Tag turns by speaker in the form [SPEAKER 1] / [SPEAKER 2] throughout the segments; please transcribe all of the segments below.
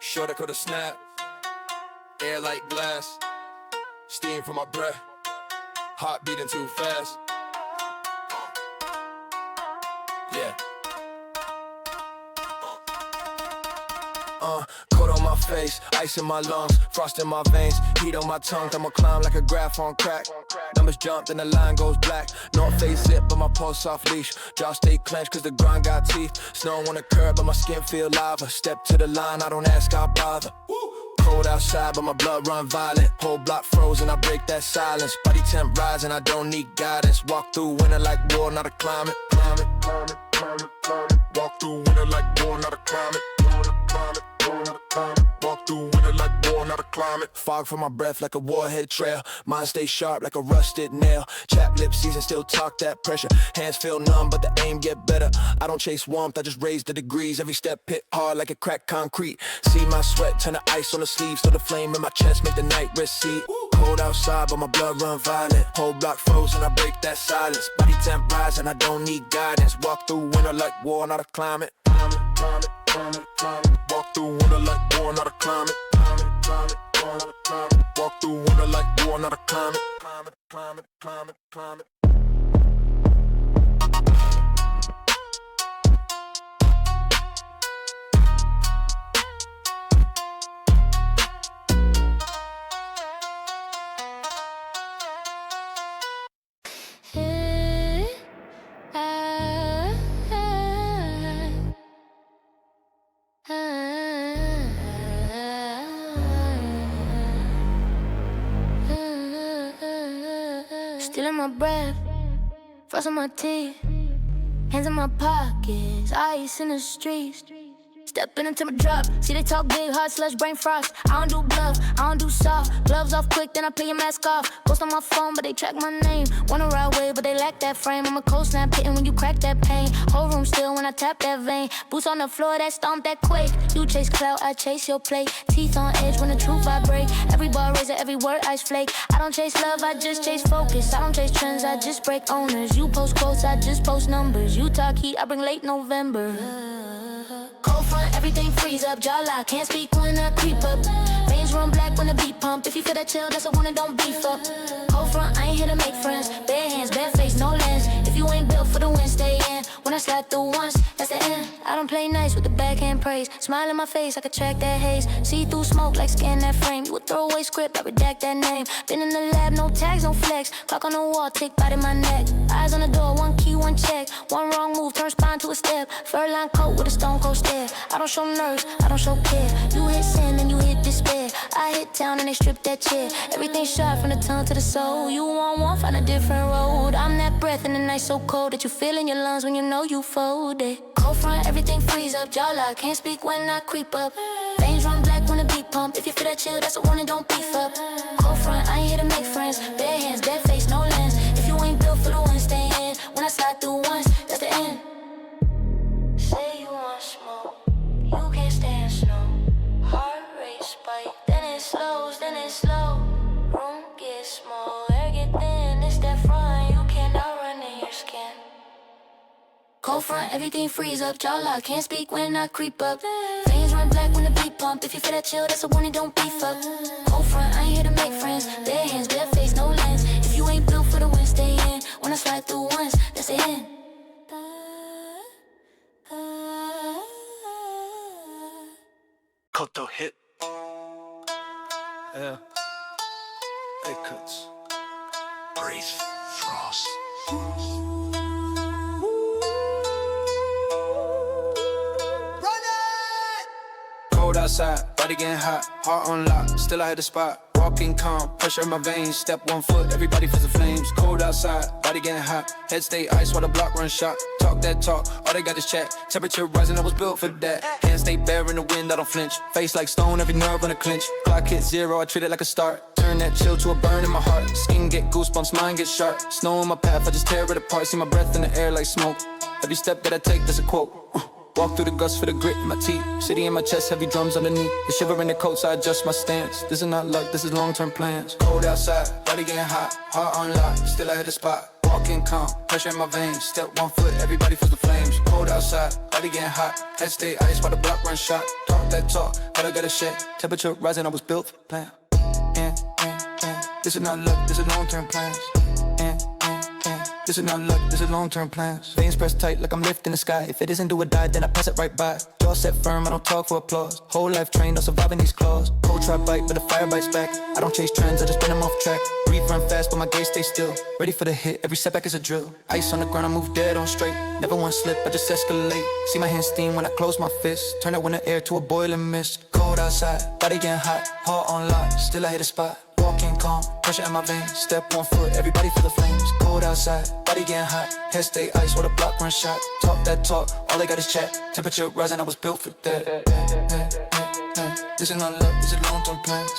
[SPEAKER 1] Shorty coulda snap, air like glass, steam from my breath, heart beating too fast. Yeah. Coat on my face, ice in my lungs, frost in my veins, heat on my tongue. I'ma climb like a graph on crack. Numbers jump, then the line goes black. North face zip, but my pulse off leash. Jaw stay clenched, cause the grind got teeth. Snow on the curb, but my skin feel lava. Step to the line, I don't ask, I bother. Cold outside, but my blood run violent. Whole block frozen, I break that silence. Body temp rising, I don't need guidance. Walk through winter like war, not a climate. Walk through winter like war, not a climate. Walk through winter like war, not a climate. Fog from my breath like a warhead trail. Mind stay sharp like a rusted nail. Chap lip season, still talk that pressure. Hands feel numb, but the aim get better. I don't chase warmth, I just raise the degrees. Every step hit hard like a cracked concrete. See my sweat turn to ice on the sleeves. So the flame in my chest make the night recede. Cold outside, but my blood run violent. Whole block frozen, I break that silence. Body temp rising, I don't need guidance. Walk through winter like war, not a climate. Walk through winter like war, not a climate. Walk through winter like war, not a climate.
[SPEAKER 2] Still in my breath, frost on my teeth, hands in my pockets, ice in the streets. Stepping into my drop, see they talk big, hard slush, brain frost. I don't do bluff, I don't do soft. Gloves off quick, then I peel your mask off. Post on my phone, but they track my name. Wanna ride wave, but they lack that frame. I'm a cold snap hitting when you crack that pain. Whole room still when I tap that vein. Boots on the floor, that stomp, that quake. You chase clout, I chase your plate. Teeth on edge when the truth vibrate. Every bar razor, every word ice flake. I don't chase love, I just chase focus. I don't chase trends, I just break owners. You post quotes, I just post numbers. You talk heat, I bring late November. Cold front, everything freeze up, jaw lock, can't speak when I creep up. Veins run black when the beat pump. If you feel that chill, that's a one that don't beef up. Cold front, I ain't here to make friends. Bare hands, bare face, no lens. If you ain't built for the win, stay in. When I slide through once, that's the end. I don't play nice with the backhand praise. Smile in my face, I can track that haze. See through smoke like scan that frame. You a throwaway script, I redact that name. Been in the lab, no tags, no flex. Clock on the wall, tick bite in my neck. Eyes on the door, one key, one check. One wrong move, turn spine to a step. Fur line coat with a stone cold stare. I don't show nerves, I don't show care. You hit sin and you hit despair. I hit town and they strip that chair. Everything shot from the tongue to the soul. You want one, find a different road. I'm that breath in the night so cold that you feel in your lungs when you know you folded. Cold front, everything freeze up, jaw lock, can't speak when I creep up. Veins run black when the beat pump. If you feel that chill, that's a one that don't beef up. Cold front, I ain't here to make friends. Bare hands, bare face, no lens. If you ain't built for the win, stay in. When I slide through once, that's the end. Say you want smoke, you can't stand snow. Heart rate spike, then it slows, then it slow. Room gets small, air get thin. It's that front, you can't outrun in your skin. Cold front, everything freeze up, jaw lock, can't speak when I creep up. Veins run black when the beat pump. If you feel that chill, that's a one that don't beef up. Cold front, I ain't here to make friends. Bare hands, bare face, no lens. If you ain't built for the win, stay in. When I slide through once, that's the end.
[SPEAKER 1] Koto hit. Yeah. Hey, cuts. Breeze. Frost. Cold outside, body getting hot, heart on lock, still I hit the spot. Walking calm, pressure in my veins, step 1 foot, everybody feels the flames. Cold outside, body getting hot, head stay ice while the block run shot. Talk that talk, all they got is chat. Temperature rising, I was built for that. Hands stay bare in the wind, I don't flinch. Face like stone, every nerve on a clinch. Clock hit 0, I treat it like a start. Turn that chill to a burn in my heart. Skin get goosebumps, mind get sharp. Snow in my path, I just tear it apart. See my breath in the air like smoke. Every step that I take, that's a quote. Walk through the gust for the grit in my teeth. City in my chest, heavy drums underneath. The shiver in the coats, I adjust my stance. This is not luck, this is long-term plans. Cold outside, body getting hot, heart on lock, still I hit the spot. walking calm, pressure in my veins. Step 1 foot, everybody feels the flames. Cold outside, body getting hot. Head stay ice while the block run shot. Talk that talk, but I gotta shit. Temperature rising, I was built for plan. This is not luck, this is long-term plans. This is not luck, this is long-term plans. Veins pressed tight like I'm lifting the sky. If it isn't do or die, then I pass it right by. Jaw set firm, I don't talk for applause. Whole life trained on surviving these claws. Cold try bite, but the fire bites back. I don't chase trends, I just spin them off track. Breathe, run fast, but my gaze stay still. Ready for the hit, every setback is a drill. Ice on the ground, I move dead on straight. Never one slip, I just escalate. See my hands steam when I close my fist. Turn that winter air to a boiling mist. Cold outside, body getting hot. Heart on lock, still I hit a spot. Walking calm, pressure in my veins. Step 1 foot, everybody feel the flames. Cold outside, body getting hot. Head stay ice while the block run shot. Talk that talk, all I got is chat. Temperature rising, I was built for that. This is not love, this is long-term plans.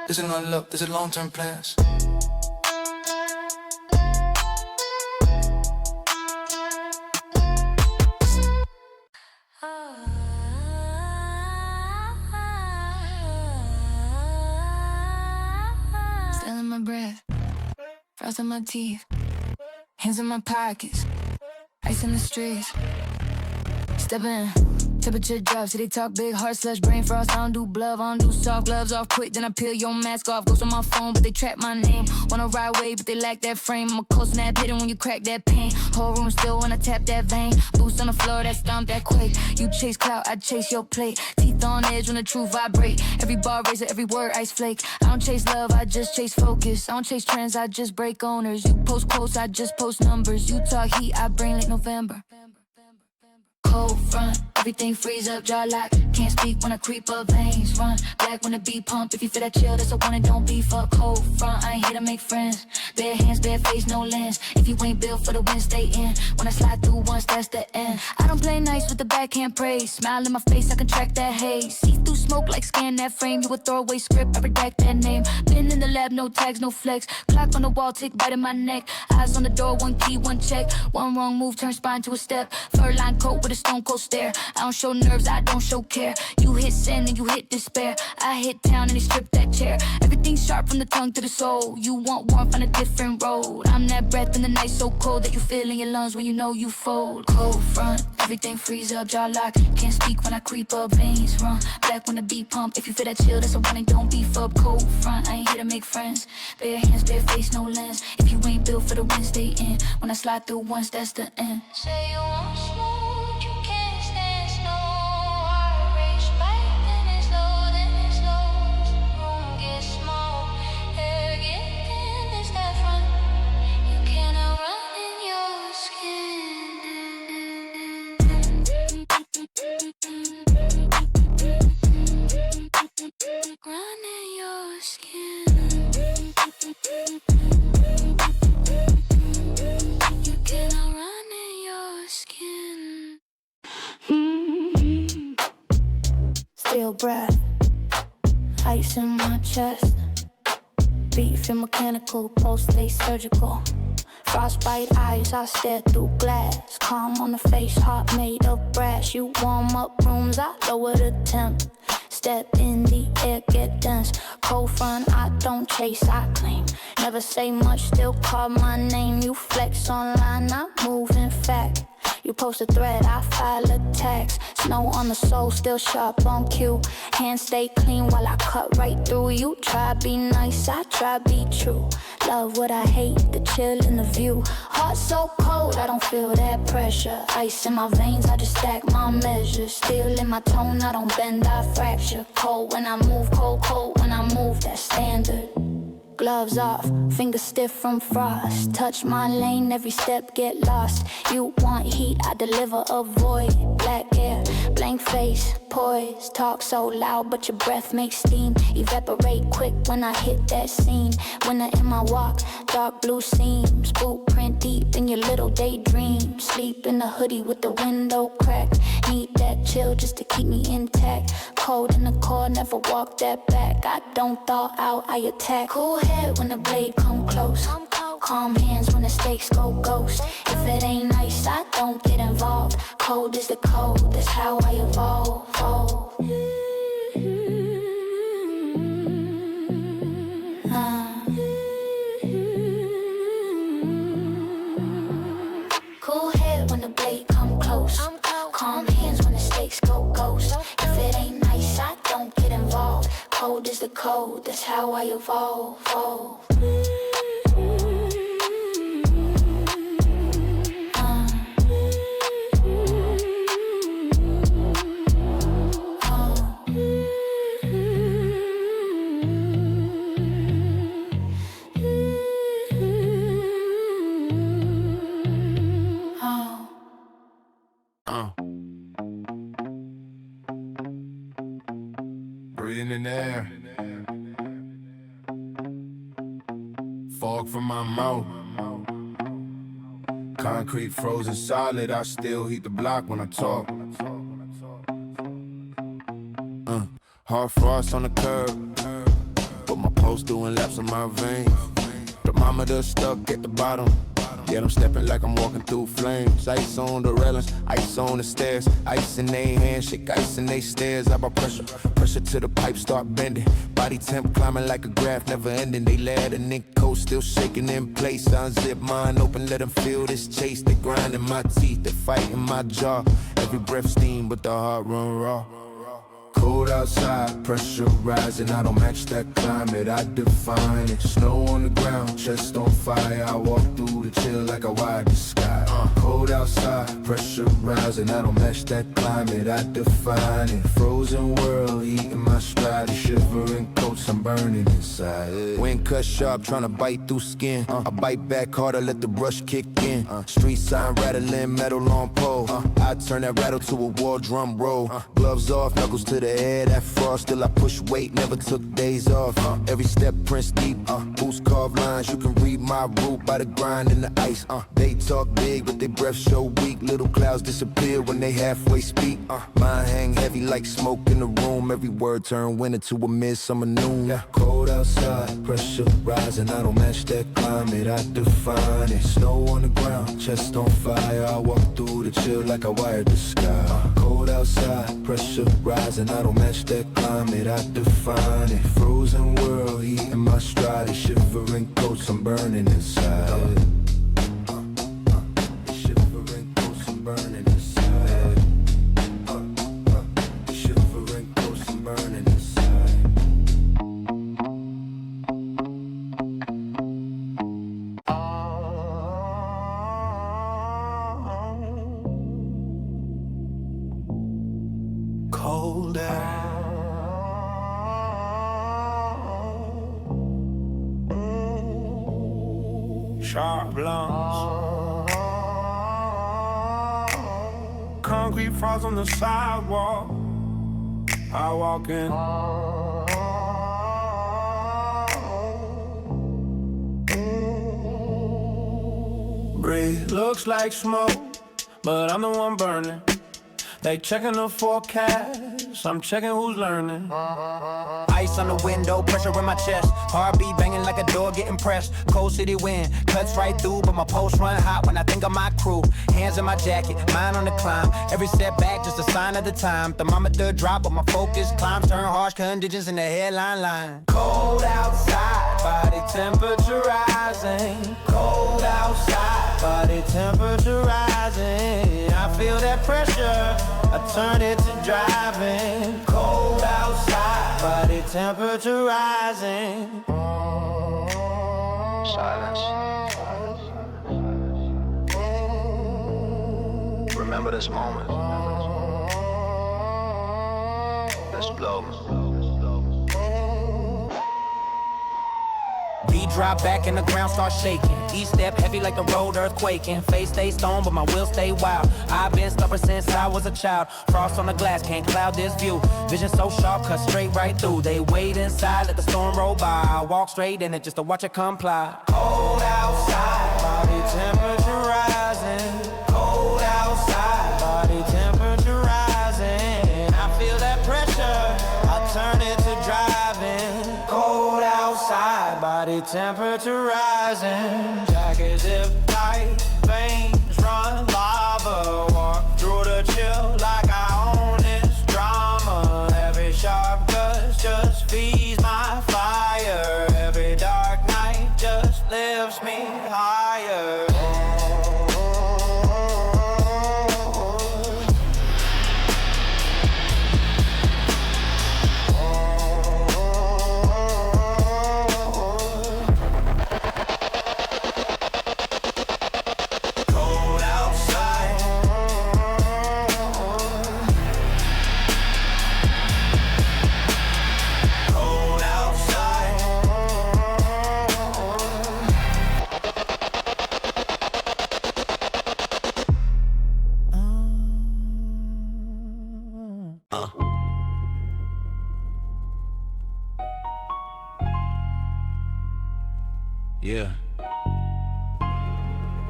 [SPEAKER 1] This is not love, this is long-term plans.
[SPEAKER 2] Still in my breath, frost in my teeth, hands in my pockets, ice in the streets. Step in, temperature drops, see they talk big heart slash brain frost. I don't do bluff, I don't do soft, gloves off quick, then I peel your mask off. Ghost on my phone, but they trap my name. Wanna ride wave, but they lack that frame. I'm a cold snap hitting when you crack that pain. Whole room still when I tap that vein. Boots on the floor, that stomp, that quake. You chase clout, I chase your plate. Teeth on edge when the truth vibrate. Every bar razor, every word ice flake. I don't chase love, I just chase focus. I don't chase trends, I just break owners. You post quotes, I just post numbers. You talk heat, I bring like November. Cold front, everything freeze up, jaw lock. Can't speak when I creep up, veins run black when the beat pump. If you feel that chill, that's the one and don't beef up. Cold front, I ain't here to make friends. Bare hands, bare face, no lens. If you ain't built for the win, stay in. When I slide through once, that's the end. I don't play nice with the backhand praise. Smile in my face, I can track that haze. See through smoke like scan that frame. You a throwaway script, I redact that name. Been in the lab, no tags, no flex. Clock on the wall, tick bite in my neck. Eyes on the door, one key, one check. One wrong move, turn spine to a step. Fur line coat with a stone cold stare. I don't show nerves, I don't show care. You hit send and you hit despair. I hit town and they strip that chair. Everything's sharp from the tongue to the soul. You want warmth on a different road. I'm that breath in the night so cold that you feel in your lungs when you know you fold. Cold front, everything freeze up, jaw lock. Can't speak when I creep up, veins run black when the beat pump. If you feel that chill, that's the one and don't beef up. Cold front, I ain't here to make friends. Bare hands, bare face, no lens. If you ain't built for the win, stay in. When I slide through once, that's the end. Say you want smoke, you can't stand snow. Heart race back, then it's low, then it's low. Room gets small, air get thin, it's that fun. You can't outrun in your skin. Run in your skin. You cannot run in your skin. Still breath, ice in my chest. Beat feel mechanical, pulse stay surgical. Frostbite eyes, I stare through glass. Calm on the face, heart made of brass. You warm up rooms, I lower the temp. Step in the air, get dense. Cold front, I don't chase, I claim. Never say much, still call my name. You flex online, I move in fact. You post a thread, I file a text. Snow on the soul, still sharp on cue. Hands stay clean while I cut right through. You try be nice, I try be true. Love what I hate, the chill in the view. Heart so cold, I don't feel that pressure. Ice in my veins, I just stack my measures. Steel in my tone, I don't bend, I fracture. Cold when I move, cold, cold when I move, that's standard. Gloves off, fingers stiff from frost. Touch my lane, every step get lost. You want heat, I deliver a void. Black air, blank face, poise. Talk so loud, but your breath makes steam. Evaporate quick when I hit that scene. Winter in my walk, dark blue seams. Blueprint deep in your little daydream. Sleep in the hoodie with the window cracked. Need that chill just to keep me intact. Cold in the core, never walk that back. I don't thaw out, I attack. Cool head when the blade come close. Calm hands when the stakes go ghost. If it ain't nice, I don't get involved. Cold is the code, that's how I evolve. cold is the cold, that's how I evolve.
[SPEAKER 1] Breathing in air, fog from my mouth. Concrete frozen solid, I still heat the block when I talk. Hard frost on the curb, but my pulse doing laps on my veins. Thermometer stuck at the bottom. Yeah, I'm stepping like I'm walking through flames. Ice on the railings, ice on the stairs. Ice in they hands, shake ice in they stairs. I brought pressure, pressure to the pipe, start bending. Body temp climbing like a graph, never ending. They lad and Nick coat still shaking in place. Unzip mine open, let them feel this chase. They grinding my teeth, they fighting my jaw. Every breath steam, but the heart run raw. Cold outside, pressure rising, I don't match that climate, I define it. Snow on the ground, chest on fire, I walk through the chill like I wired the sky. Cold outside, pressure rising, I don't match that climate, I define it. Frozen world, eating my stride, shivering coats, I'm burning inside. Wind cut sharp, tryna bite through skin. I bite back harder, let the brush kick in. Street sign rattling, metal on pole. I turn that rattle to a war drum roll. Gloves off, knuckles to the head, that frost, still I push weight, never took days off. Every step prints deep, boots carved lines, you can read my route by the grind in the ice. They talk big, but they breath show weak. Little clouds disappear when they halfway speak. Mine hang heavy like smoke in the room. Every word turn winter to a midsummer noon. Cold outside, pressure rising, I don't match that climate, I define it. Snow on the ground, chest on fire, I walk through the chill like I wired the sky. Cold outside, pressure rising, I don't match that climate, I define it. Frozen world, eating my stride, shivering coats, I'm burning inside. Shivering coats, I'm burning inside. Shivering coats, I'm burning inside. Cold air. Sharp lungs. Concrete frost on the sidewalk. I walk in. Breathe, looks like smoke, but I'm the one burning. They checking the forecast, I'm checking who's learning. Ice on the window, pressure in my chest. Heartbeat banging like a door getting pressed. Cold city wind, cuts right through, but my pulse run hot when I think of my crew. Hands in my jacket, mind on the climb. Every step back, just a sign of the time. Thermometer drop, but my focus climbs. Turn harsh conditions in the headline line. Cold outside, body temperature rising. Cold outside, body temperature rising. I feel that pressure, I turn it to driving. Cold outside, body temperature rising.
[SPEAKER 3] Silence. Remember this moment. Let's blow.
[SPEAKER 1] Beat drop back and the ground start shaking. Each step heavy like the road earthquaking. Face stay stone but my will stay wild. I've been stubborn since I was a child. Frost on the glass can't cloud this view. Vision so sharp cut straight right through. They wait inside let the storm roll by. I walk straight in it just to watch it comply. Cold outside, body temperature rising. Cold outside, body temperature rising. I feel that pressure, I turn it to driving. Cold outside, body temperature rising. Jacket zip tight, veins run lava. Walk through the chill like I own this drama. Every sharp gust just feeds my fire. Every dark night just lifts me higher. Yeah.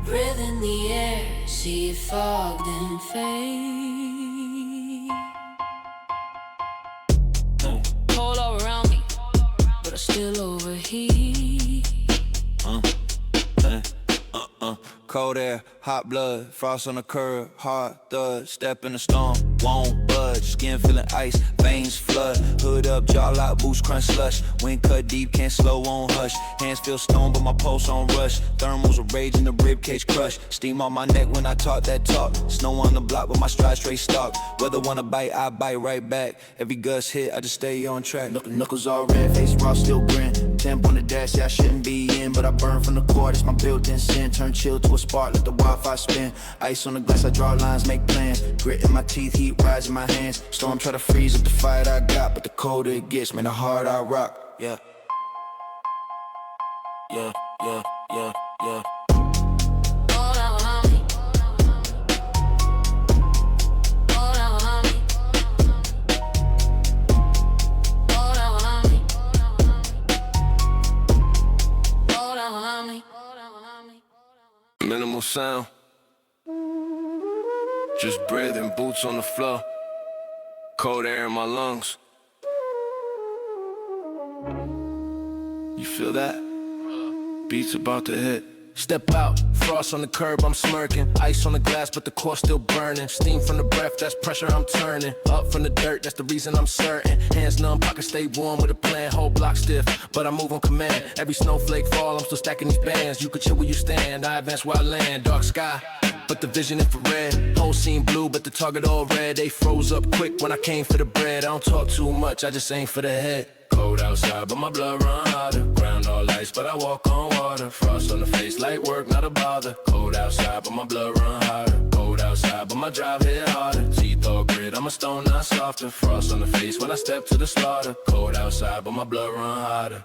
[SPEAKER 2] Breathe in the air, see it fog, then fade. Cold all around me, but I still overheat.
[SPEAKER 1] Cold air, hot blood, frost on the curb, hard thud, step in the storm, won't budge, skin feeling ice, veins flood, hood up, jaw lock, boots crunch slush, wind cut deep, can't slow on hush, hands feel stone but my pulse on rush, thermals are raging, the rib cage crush, steam on my neck when I talk that talk, snow on the block but my stride straight stalk, whether wanna bite, I bite right back, every gust hit, I just stay on track, knuckles all red, face raw, still grin, temp on the dash, yeah I shouldn't be in, but I burn from the core, it's my built-in sin, turn chill to a spark, let the Wi-Fi spin, ice on the glass, I draw lines, make plans, grit in my teeth, heat rise in my hands, storm try to freeze up the fight I got, but the colder it gets, man, the harder I rock, yeah. Yeah, yeah, yeah, yeah.
[SPEAKER 2] All down on me. All down on me. All down on me. All down on me.
[SPEAKER 1] Minimal sound, just breathing, boots on the floor, cold air in my lungs. You feel that? Beats about to hit. Step out, frost on the curb, I'm smirking. Ice on the glass, but the core still burning. Steam from the breath, that's pressure I'm turning. Up from the dirt, that's the reason I'm certain. Hands numb, pockets stay warm with a plan. Whole block stiff, but I move on command. Every snowflake fall, I'm still stacking these bands. You could chill where you stand, I advance where I land. Dark sky, but the vision infrared. Whole scene blue, but the target all red. They froze up quick when I came for the bread. I don't talk too much, I just aim for the head. Cold outside, but my blood run hotter. Ground all ice, but I walk on water. Frost on the face, light work, not a bother. Cold outside, but my blood run hotter. Cold outside, but my drive hit harder. Teeth all grit, I'm a stone, not softer. Frost on the face when I step to the slaughter. Cold outside, but my blood run hotter.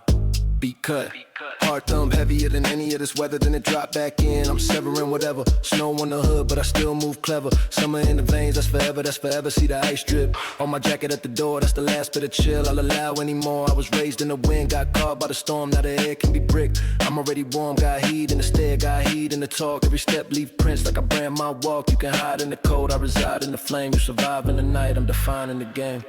[SPEAKER 1] Beat cut, hard thumb heavier than any of this weather. Then it drop back in, I'm severing whatever. Snow on the hood, but I still move clever. Summer in the veins, that's forever, that's forever. See the ice drip on my jacket at the door, that's the last bit of chill I'll allow anymore. I was raised in the wind, got caught by the storm. Now the air can be brick, I'm already warm. Got heat in the stare, got heat in the talk. Every step leave prints like I brand my walk. You can hide in the cold, I reside in the flame. You survive in the night, I'm defining the game.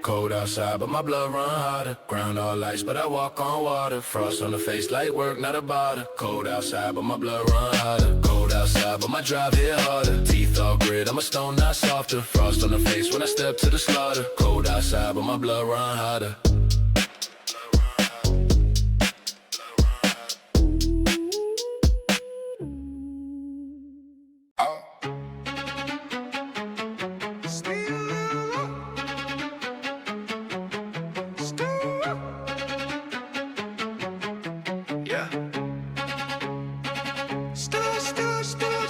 [SPEAKER 1] Cold outside, but my blood run hotter. Ground all ice, but I walk on water. Frost on the face, light work, not a bother. Cold outside, but my blood run hotter. Cold outside, but my drive hit harder. Teeth all grit, I'm a stone, not softer. Frost on the face when I step to the slaughter. Cold outside, but my blood run hotter.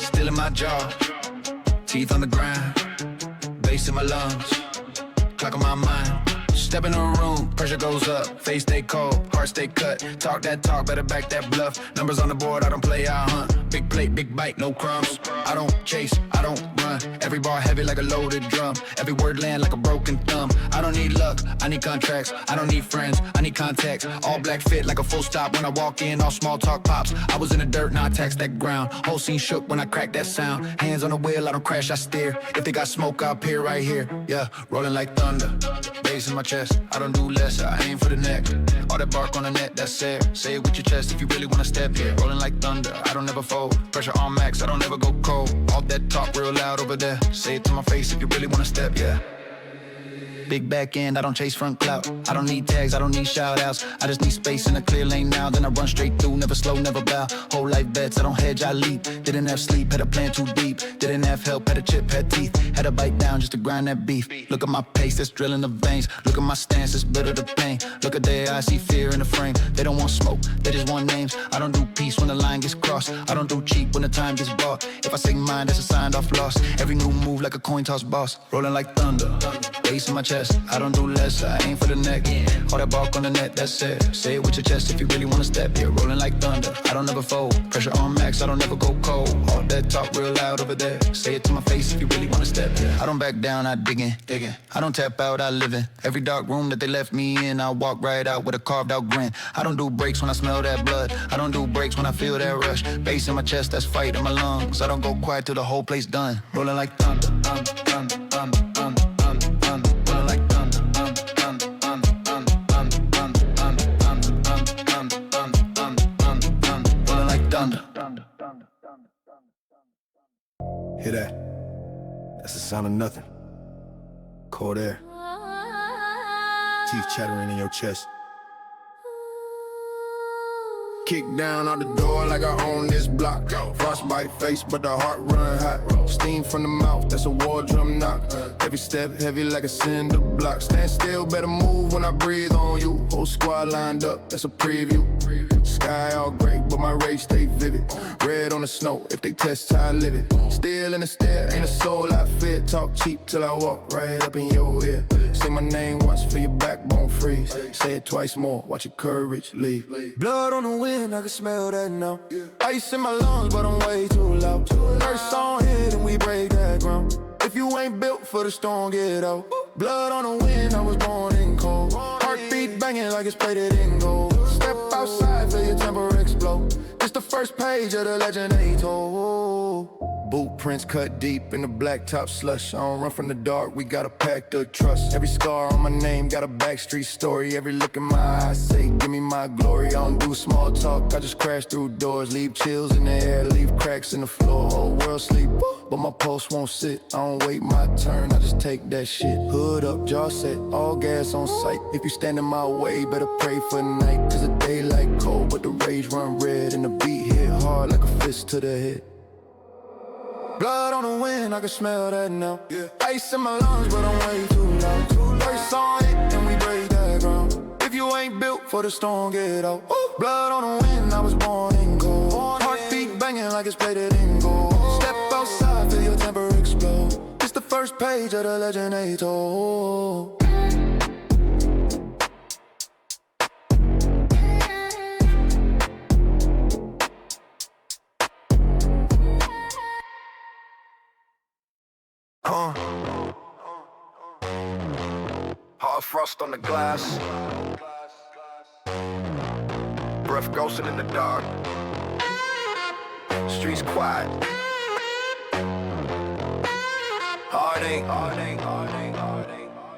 [SPEAKER 1] Still in my jaw, teeth on the ground, bass in my lungs, clock on my mind. Step in the room, pressure goes up, face stay cold, heart stay cut. Talk that talk, better back that bluff. Numbers on the board, I don't play, I hunt. Big plate, big bite, no crumbs. I don't chase, I don't run. Every bar heavy like a loaded drum. Every word land like a broken thumb. I don't need luck, I need contracts. I don't need friends, I need contacts. All black fit like a full stop when I walk in. All small talk pops. I was in the dirt, now I tax that ground. Whole scene shook when I cracked that sound. Hands on the wheel, I don't crash, I steer. If they got smoke, I'll appear right here. Yeah, rolling like thunder. Bass in my chest, I don't do less, I aim for the neck. All that bark on the net, that's it. Say it with your chest if you really wanna step here. Rolling like thunder, I don't ever fold. Pressure on max, I don't ever go cold. All that talk real loud over there. Say it to my face if you really wanna step, yeah. Big back end, I don't chase front clout. I don't need tags, I don't need shout outs. I just need space in a clear lane now. Then I run straight through, never slow, never bow. Whole life bets, I don't hedge, I leap. Didn't have sleep, had a plan too deep. Didn't have help, had a chip, had teeth. Had to bite down just to grind that beef. Look at my pace, that's drilling the veins. Look at my stance, it's bitter the pain. Look at their eyes, see fear in the frame. They don't want smoke, they just want names. I don't do peace when the line gets crossed. I don't do cheap when the time gets bought. If I say mine, that's a signed off loss. Every new move like a coin toss boss. Rolling like thunder. bass in my chest. I don't do less, I aim for the neck. All that bark on the net, that's it. Say it with your chest if you really wanna step. Yeah, rolling like thunder, I don't ever fold. Pressure on max, I don't ever go cold. All that talk real loud over there. Say it to my face if you really wanna step. I don't back down, I dig in. I don't tap out, I live in. Every dark room that they left me in, I walk right out with a carved out grin. I don't do breaks when I smell that blood. I don't do breaks when I feel that rush. Bass in my chest, that's fight in my lungs. I don't go quiet till the whole place done. Rolling like thunder, thunder, thunder, thunder, thunder, thunder. Rolling like thunder, thunder, thunder, thunder, thunder, thunder, thunder, thunder, thunder, thunder, thunder, thunder, thunder. Rolling like thunder.
[SPEAKER 4] Hear that? That's the sound of nothing. Cold air. Teeth chattering in your chest. Kick down out the door like I own this block. Frostbite face, but the heart run hot. Steam from the mouth, that's a war drum knock. Every step heavy like a cinder block. Stand still, better move when I breathe on you. Whole squad lined up, that's a preview. Sky all great, but my rage stay vivid. Red on the snow, if they test how I live it. Still in the stare, ain't a soul I fear. Talk cheap till I walk right up in your ear. Say my name once, feel your backbone freeze. Say it twice more, watch your courage leave. Blood on the wind, I can smell that now. Ice in my lungs, but I'm way too loud. First song hit and we break that ground. If you ain't built for the storm, get out. Blood on the wind, I was born in cold. Heartbeat banging like it's plated in gold. Step outside, feel your temper explode. It's the first page of the legend they told. Boot prints cut deep in the blacktop slush. I don't run from the dark, we got a pact of trust. Every scar on my name got a backstreet story. Every look in my eyes say, give me my glory. I don't do small talk, I just crash through doors. Leave chills in the air, leave cracks in the floor. Whole world sleep, but my pulse won't sit. I don't wait my turn, I just take that shit. Hood up, jaw set, all gas on sight. If you stand in my way, better pray for the night. Cause the daylight cold, but the rage run red. And the beat hit hard like a fist to the head. Blood on the wind, I can smell that now. Ice in my lungs, but I'm way too loud. First song hit and we break that ground. If you ain't built for the storm, get out. Blood on the wind, I was born in gold. Heartbeat banging like it's plated in gold. Step outside, feel your temper explode. It's the first page of the legend they told. Hard frost on the glass. Breath ghosting in the dark. Streets quiet. Heartache.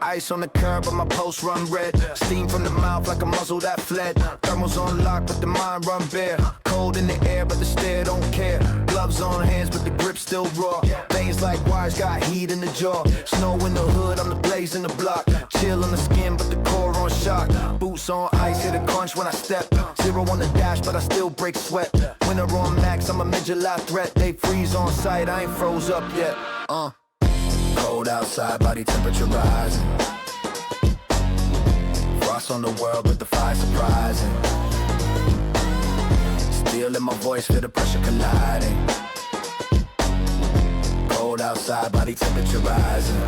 [SPEAKER 4] Ice on the curb, but my pulse run red. Steam from the mouth like a muzzle that fled. Thermals on lock, but the mind run bare. Cold in the air, but the stare don't care. Gloves on hands, but the grip still raw. Veins like wires, got heat in the jaw. Snow in the hood, I'm the blaze in the block. Chill on the skin, but the core on shock. Boots on ice, hit a crunch when I step. Zero on the dash, but I still break sweat. Winter on max, I'm a midget live threat. They freeze on sight, I ain't froze up yet. Cold outside, body temperature rising. Frost on the world, but the fire surprising. Still in my voice, feel the pressure colliding. Cold outside, body temperature rising.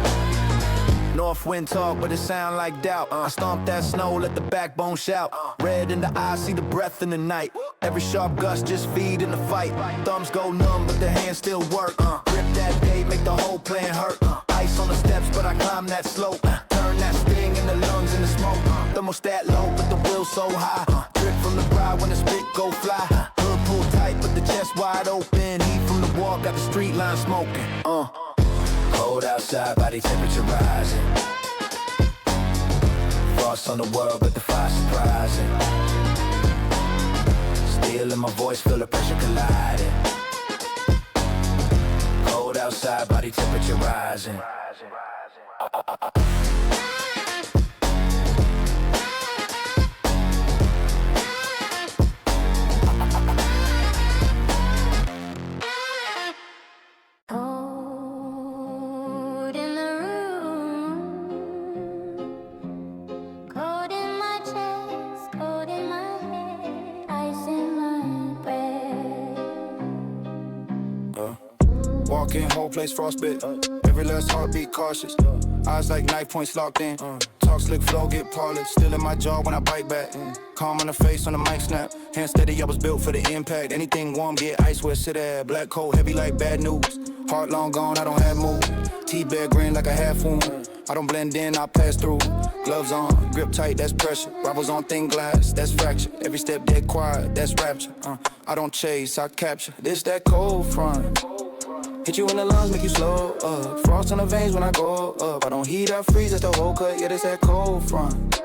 [SPEAKER 4] North wind talk, but it sound like doubt. I stomp that snow, let the backbone shout. Red in the eyes, see the breath in the night. Every sharp gust just feed in the fight. Thumbs go numb, but the hands still work. Grip that day, make the whole plan hurt. Ice on the steps, but I climb that slope. Turn that sting in the lungs in the smoke. Thermostat low, but the will so high. Drip from the brow when the spit go fly. Hood pull tight, but the chest wide open. Heat from the wall, got the street line smoking. Cold outside, body temperature rising. Frost on the world, but the fire surprising. Still in my voice, feel the pressure colliding. Cold outside, body temperature rising. Walking whole place frostbit. Every last heartbeat cautious.
[SPEAKER 1] Eyes like knife points locked in. Talk slick flow, get polished. Still in my jaw when I bite back. Calm on the face on the mic snap. Hand steady, I was built for the impact. Anything warm, get ice where sit at. Black coat, heavy like bad news. Heart long gone, I don't have moves. T-bear grin like a half wound. I don't blend in, I pass through. Gloves on, grip tight, that's pressure. Rivals on thin glass, that's fracture. Every step dead quiet, that's rapture. I don't chase, I capture. This that cold front. Hit you in the lungs, make you slow up. Frost in the veins when I go up. I don't heat, I freeze, that's the whole cut. Yeah, this that cold front.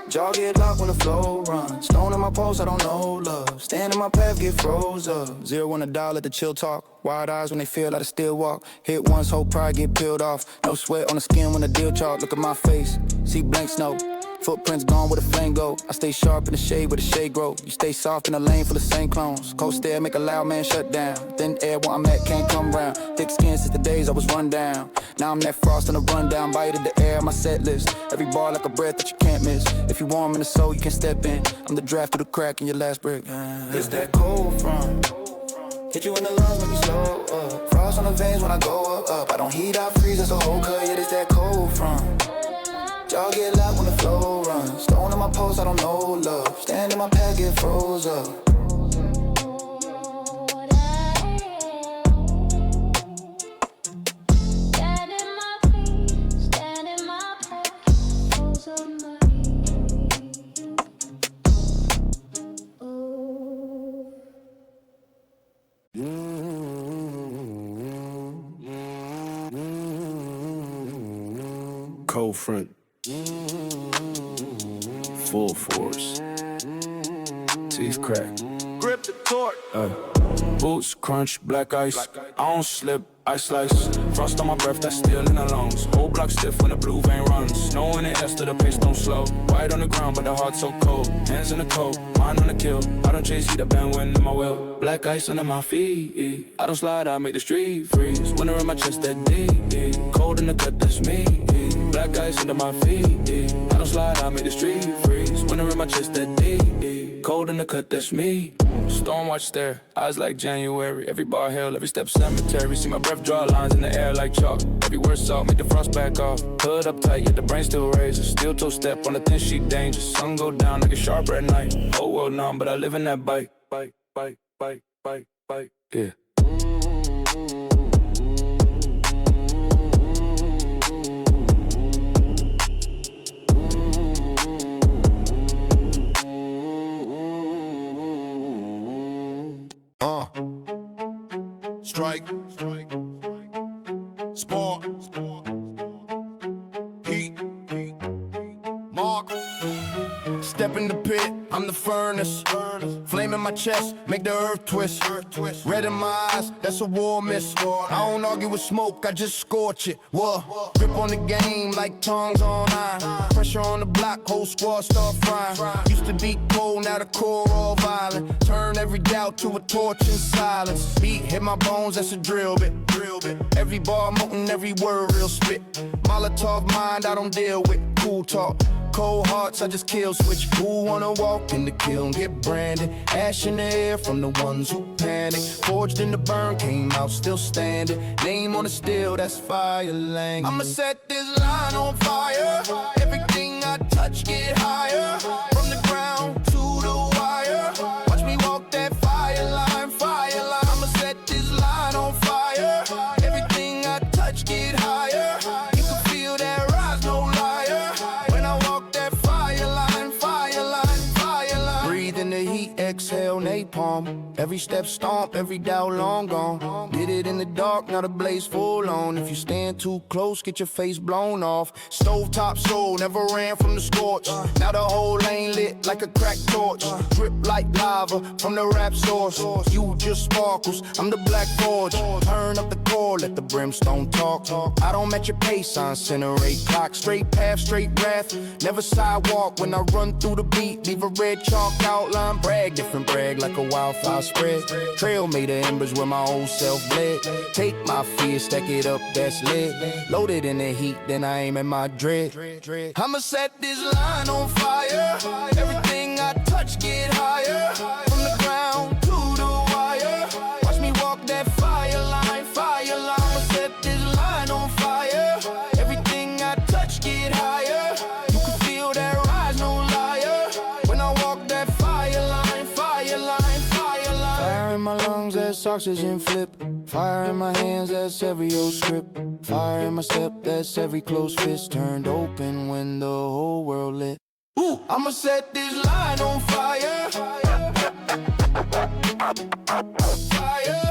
[SPEAKER 1] Jaw get locked when the flow runs. Stone in my pulse, I don't know love. Stand in my path, get froze up. Zero on the dial, let the chill talk. Wide eyes when they feel like I still walk. Hit once, whole pride get peeled off. No sweat on the skin when the deal chalk. Look at my face, see blank snow. Footprints gone where the flame go. I stay sharp in the shade where the shade grow. You stay soft in the lane for the same clones. Cold stare make a loud man shut down. Thin air where I'm at can't come round. Thick skin since the days I was run down. Now I'm that frost in the rundown. Bite of the air, my set list. Every bar like a breath that you can't miss. If you warm in the soul, you can step in. I'm the draft through the crack in your last brick. It's that cold front. Hit you in the lungs, make you slow up. Frost on the veins when I go up. I don't heat, I freeze, that's a whole cut. Yeah, it's that cold front. Jaw get loud when the flow runs. Stone in my post, I don't know love. Stand in my path, get froze up.
[SPEAKER 5] Cold front. Full force. Teeth crack.
[SPEAKER 1] Grip the torque.
[SPEAKER 5] Boots crunch, black ice. I don't slip, I slice. Frost on my breath, that's still in the lungs. Whole block stiff when the blue vein runs. Snow in the air, still the pace don't slow. White on the ground, but the heart so cold. Hands in the coat, mind on the kill. I don't chase, heat the bandwagon in my will. Black ice under my feet. I don't slide, I make the street freeze. Winter in my chest, that deep. Cold in the cut, that's me. Black ice under my feet. I don't slide, I make the street freeze. Winter in my chest, that deep. Cold in the cut, that's me. Storm watch stare, eyes like January. Every bar hell, every step cemetery. See my breath draw lines in the air like chalk. Every word salt, make the frost back off. Hood up tight, yet the brain still raises. Steel toe step on the thin sheet, dangerous. Sun go down like a sharper at night. Whole world numb, but I live in that bite. Bite, bite, bite, bite, bite, yeah.
[SPEAKER 4] Strike, spark, heat, mark. Step in the pit, I'm the furnace. Flame in my chest, make the earth twist. Red in my eyes, that's a war miss. I don't argue with smoke, I just scorch it. Whoa. Grip on the game like tongues on iron. Pressure on the block, whole squad start frying. Used to be cold, now the core all violent. Turn every doubt to a torch in silence. Beat hit my bones, that's a drill bit. Every bar molten, every word real spit. Molotov mind, I don't deal with. Cool talk. Cold hearts, I just kill switch. Who wanna walk in the kiln, get branded? Ash in the air from the ones who panic. Forged in the burn, came out still standing. Name on the steel, that's fire language. I'ma set this line on fire. Everything I touch get higher. From the ground to the wire. Watch me walk that fire line, fire line. I'ma set this line on fire. Everything I touch get higher. You can feel that rise, no liar. When I walk that fire line, fire line, fire line. Breathe in the heat, exhale napalm. Every step stomp, every doubt long gone. Did it in the dark, now the blaze full on. If you stand too close, get your face blown off. Stovetop soul, never ran from the scorch. Now the whole lane lit like a cracked torch. Drip like lava from the rap source. You just sparkles, I'm the black forge. Turn up the core, let the brimstone talk. I don't match your pace, I incinerate clock. Straight path, straight wrath, never sidewalk. When I run through the beat, leave a red chalk outline. Brag, different brag like a wildfire spread. Trail made of embers where my old self bled. Take my fear, stack it up, that's lit. Loaded in the heat, then I aim at my dread. I'ma set this line on fire. Everything I touch get higher. From the ground to the wire. Watch me walk that fire line, fire line. I'ma set this line on fire. Everything I
[SPEAKER 6] Reverse oxygen flip. Fire in my hands, that's every old script. Fire in my step, that's every closed fist turned open when the whole world lit. I'ma set this line on fire. Fire.